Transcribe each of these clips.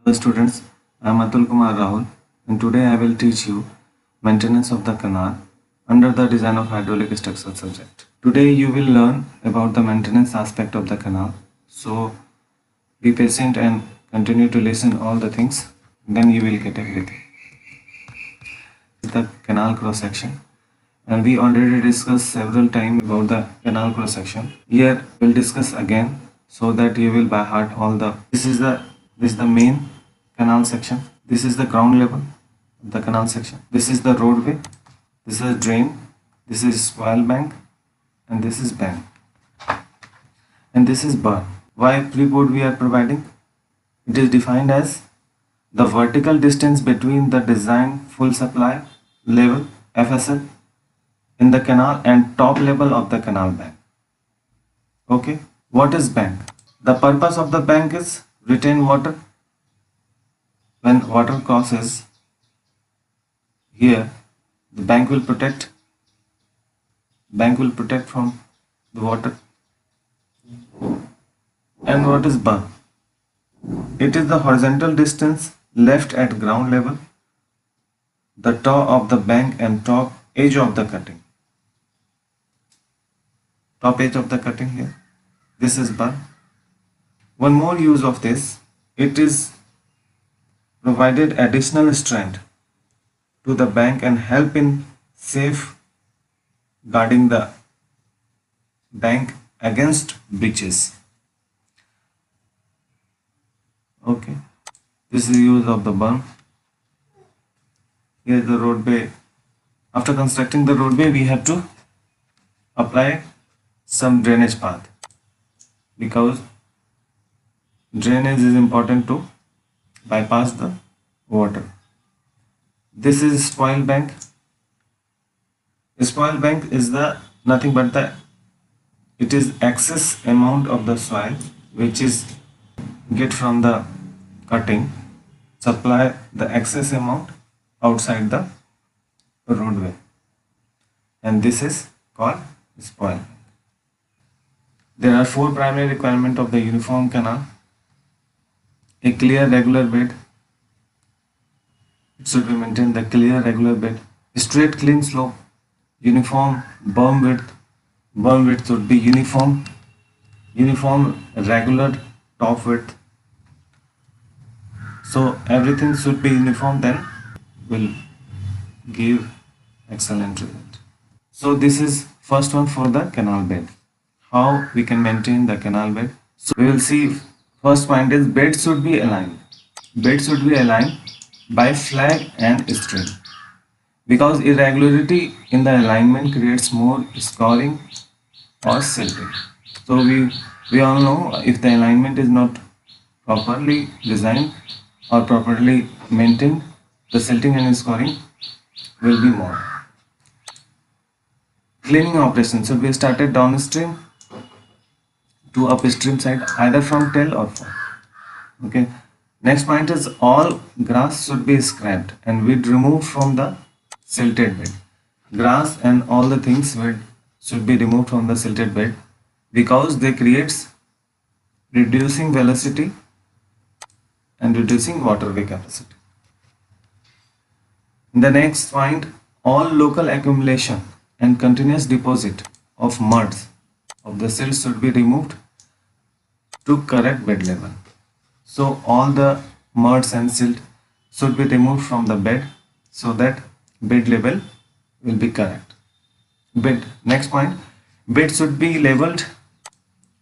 Hello students, I am Atul Kumar Rahul and today I will teach you maintenance of the canal under the design of hydraulic structure subject. Today you will learn about the maintenance aspect of the canal. So be patient and continue to listen all the things, then you will get everything. The canal cross section, and we already discussed several times about the canal cross section. Here we'll discuss again so that you will by heart all the this is the main canal section. This is the ground level of the canal section. This is the roadway. This is drain. This is swale bank, and this is bank, and this is bar. Why freeboard we are providing? It is defined as the vertical distance between the design full supply level FSL in the canal and top level of the canal bank. Okay, what is bank? The purpose of the bank is retain water. When water crosses here, the bank will protect from the water. And what is bar? It is the horizontal distance left at ground level, the top of the bank and top edge of the cutting. Top edge of the cutting here. This is bar. One more use of this, it is provided additional strength to the bank and help in safe guarding the bank against breaches. Okay, this is use of the berm. Here is the roadway. After constructing the roadway, we have to apply some drainage path because drainage is important to bypass the water. This is spoil bank. Spoil bank is the nothing but it is excess amount of the soil which is get from the cutting, supply the excess amount outside the roadway, and this is called spoil. There are four primary requirements of the uniform canal. A clear regular bed. It should be maintained the clear regular bed. Straight clean slope. Uniform berm width. Berm width should be uniform. Uniform regular top width. So everything should be uniform, then will give excellent result. So this is first one for the canal bed. How we can maintain the canal bed. So we will see first point is bed should be aligned. Bed should be aligned by flag and string because irregularity in the alignment creates more scoring or silting. So we all know if the alignment is not properly designed or properly maintained, the silting and scoring will be more. Cleaning operation should be started downstream to upstream side either from tail or fork. Okay. Next point is all grass should be scrapped and weed removed from the silted bed. Grass and all the things should be removed from the silted bed because they creates reducing velocity and reducing waterway capacity. In the next point, all local accumulation and continuous deposit of muds of the silt should be removed to correct bed level. So all the muds and silt should be removed from the bed so that bed level will be correct. Bed, next point, bed should be leveled.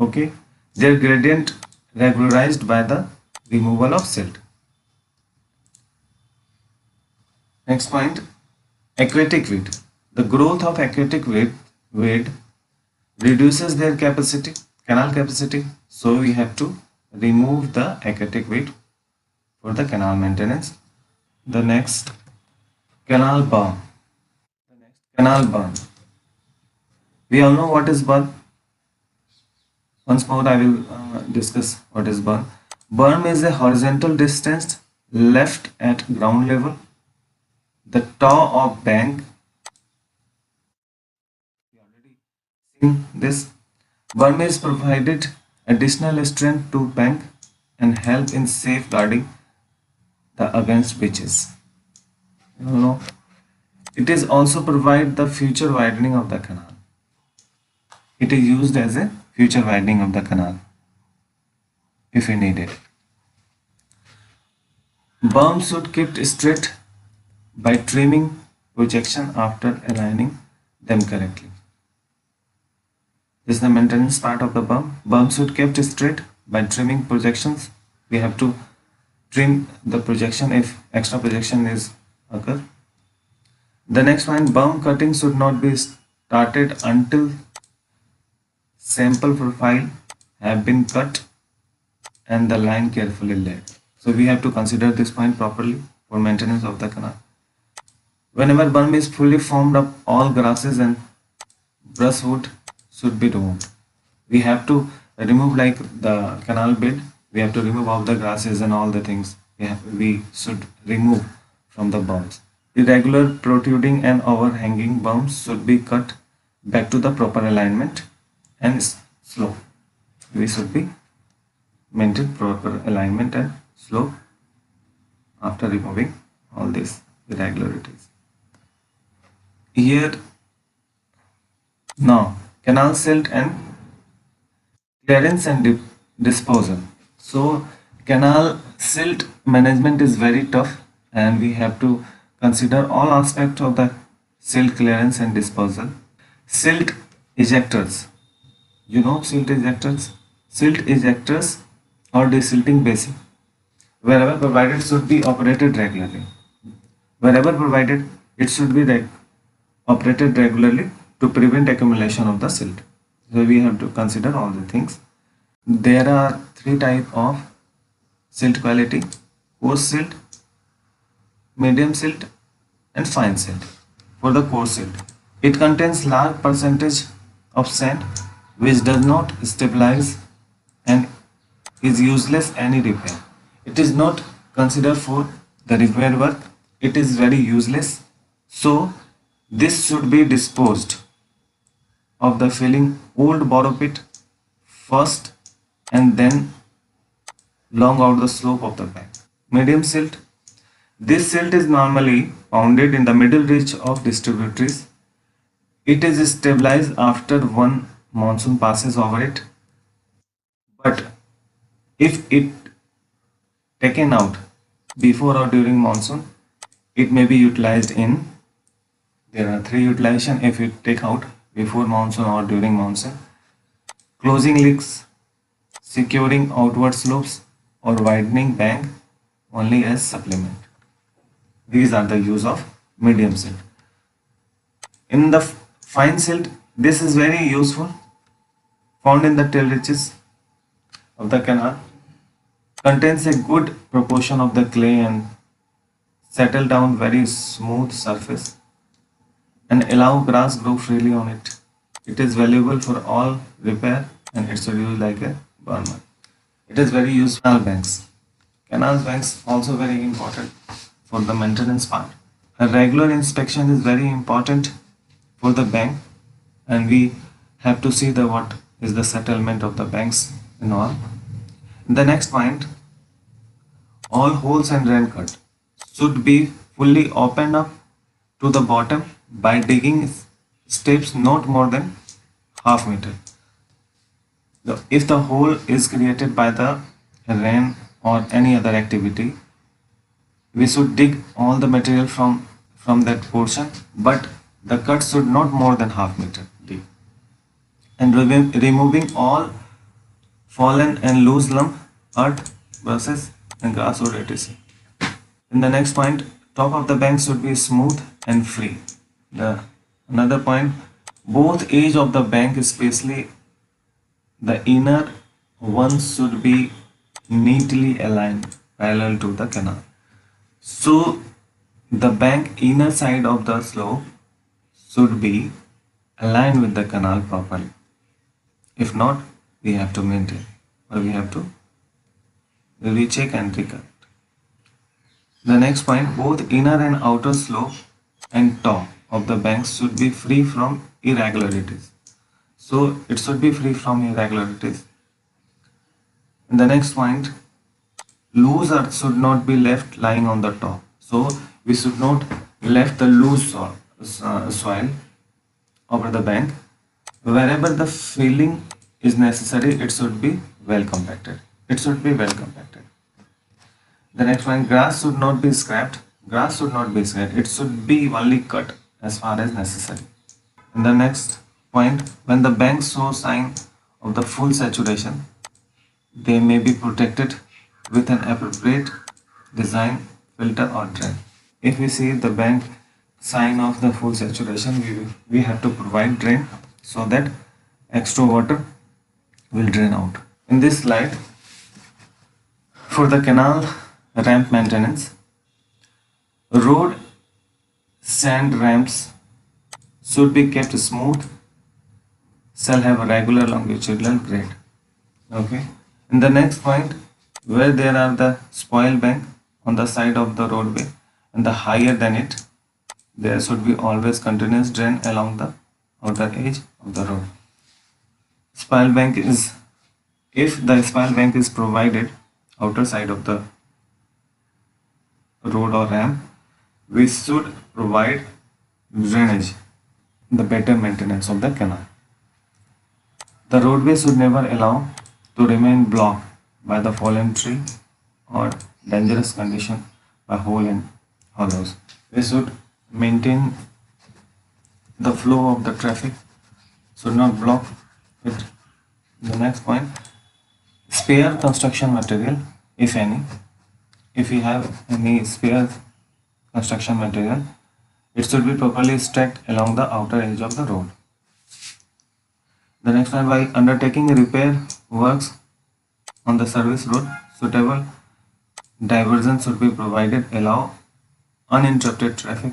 Okay, their gradient regularized by the removal of silt. Next point, aquatic weed. The growth of aquatic weed reduces their capacity, canal capacity. So we have to remove the aquatic weed for the canal maintenance. The next, canal berm. Canal berm. We all know what is berm. Once more I will discuss what is berm. Berm is a horizontal distance left at ground level, the top of bank. We already seen this. Berm is provided additional strength to bank and help in safeguarding the against pitches. You know, it is also provide the future widening of the canal. It is used as a future widening of the canal if we need it. Berms should keep straight by trimming projection after aligning them correctly. This is the maintenance part of the berm. Berm should kept straight by trimming projections. We have to trim the projection if extra projection is occur. The next one, berm cutting should not be started until sample profile have been cut and the line carefully laid. So we have to consider this point properly for maintenance of the canal. Whenever berm is fully formed up, all grasses and brushwood should be removed. We have to remove like the canal bed. We have to remove all the grasses and all the things we should remove from the berms. Irregular, protruding and overhanging berms should be cut back to the proper alignment and slope. We should be maintain proper alignment and slope after removing all these irregularities. Here now canal silt and clearance and disposal. So canal silt management is very tough and we have to consider all aspects of the silt clearance and disposal. Silt ejectors. You know silt ejectors? Silt ejectors or desilting basin wherever provided should be operated regularly. Wherever provided it should be operated regularly to prevent accumulation of the silt. So we have to consider all the things. There are three types of silt quality: coarse silt, medium silt and fine silt. For the coarse silt, it contains large percentage of sand which does not stabilize and is useless any repair. It is not considered for the repair work. It is very useless. So this should be disposed of the filling old borrow pit first and then long out the slope of the bank. Medium silt. This silt is normally founded in the middle reach of distributaries. It is stabilized after one monsoon passes over it. But if it taken out before or during monsoon, it may be utilized in. There are three utilization if you take out before monsoon or during monsoon: closing leaks, securing outward slopes or widening bank only as supplement. These are the use of medium silt. In the fine silt, this is very useful, found in the tail reaches of the canal, contains a good proportion of the clay and settle down very smooth surface and allow grass grow freely on it. It is valuable for all repair and it should use like a burner. It is very useful. Canal banks. Canal banks also very important for the maintenance part. A regular inspection is very important for the bank and we have to see the what is the settlement of the banks and all. The next point, all holes and drain cut should be fully opened up to the bottom by digging steps not more than half meter. If the hole is created by the rain or any other activity, we should dig all the material from that portion, but the cut should not more than half meter deep. And removing all fallen and loose lump, earth, brushes and grass or etc. In the next point, top of the bank should be smooth and free. Another point, both edge of the bank, especially the inner ones, should be neatly aligned parallel to the canal. So the bank inner side of the slope should be aligned with the canal properly. If not, we have to maintain or we have to recheck and recut. The next point, both inner and outer slope and top of the banks should be free from irregularities. So it should be free from irregularities. And the next point, loose earth should not be left lying on the top. So we should not left the loose soil over the bank. Wherever the filling is necessary, it should be well compacted. It should be well compacted. The next one, grass should not be scraped. Grass should not be scraped. It should be only cut as far as necessary. And the next point, when the banks show sign of the full saturation, they may be protected with an appropriate design, filter or drain. If we see the bank sign of the full saturation, we have to provide drain so that extra water will drain out. In this slide, for the canal ramp maintenance, road sand ramps should be kept smooth, shall have a regular longitudinal grade. Okay. In the next point, where there are the spoil bank on the side of the roadway and the higher than it, there should be always continuous drain along the outer edge of the road. Spoil bank is, if the spoil bank is provided outer side of the road or ramp, we should provide drainage, the better maintenance of the canal. The roadway should never allow to remain blocked by the fallen tree or dangerous condition by hole and hollows. We should maintain the flow of the traffic, should not block it. The next point, spare construction material, if any. If we have any spare construction material, it should be properly stacked along the outer edge of the road. The next one, by undertaking repair works on the service road, suitable diversion should be provided, allow uninterrupted traffic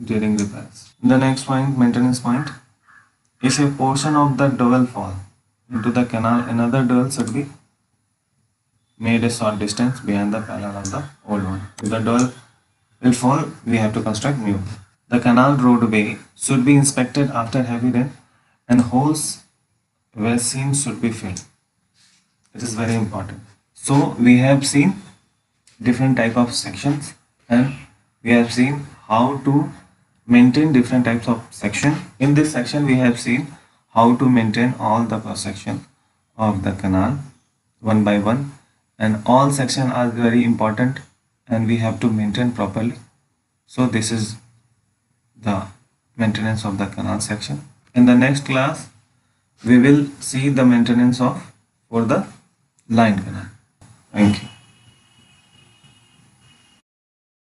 during repairs. The next point, maintenance point, if a portion of the dowel fall into the canal, another dowel should be made a short distance behind the parallel of the old one. If the dowel will fall, we have to construct new. The canal roadway should be inspected after heavy rain and holes where seams should be filled. It is very important. So we have seen different type of sections and we have seen how to maintain different types of section. In this section we have seen how to maintain all the cross section of the canal one by one, and all sections are very important and we have to maintain properly. So this is the maintenance of the canal section. In the next class we will see the maintenance of for the line canal. Thank you.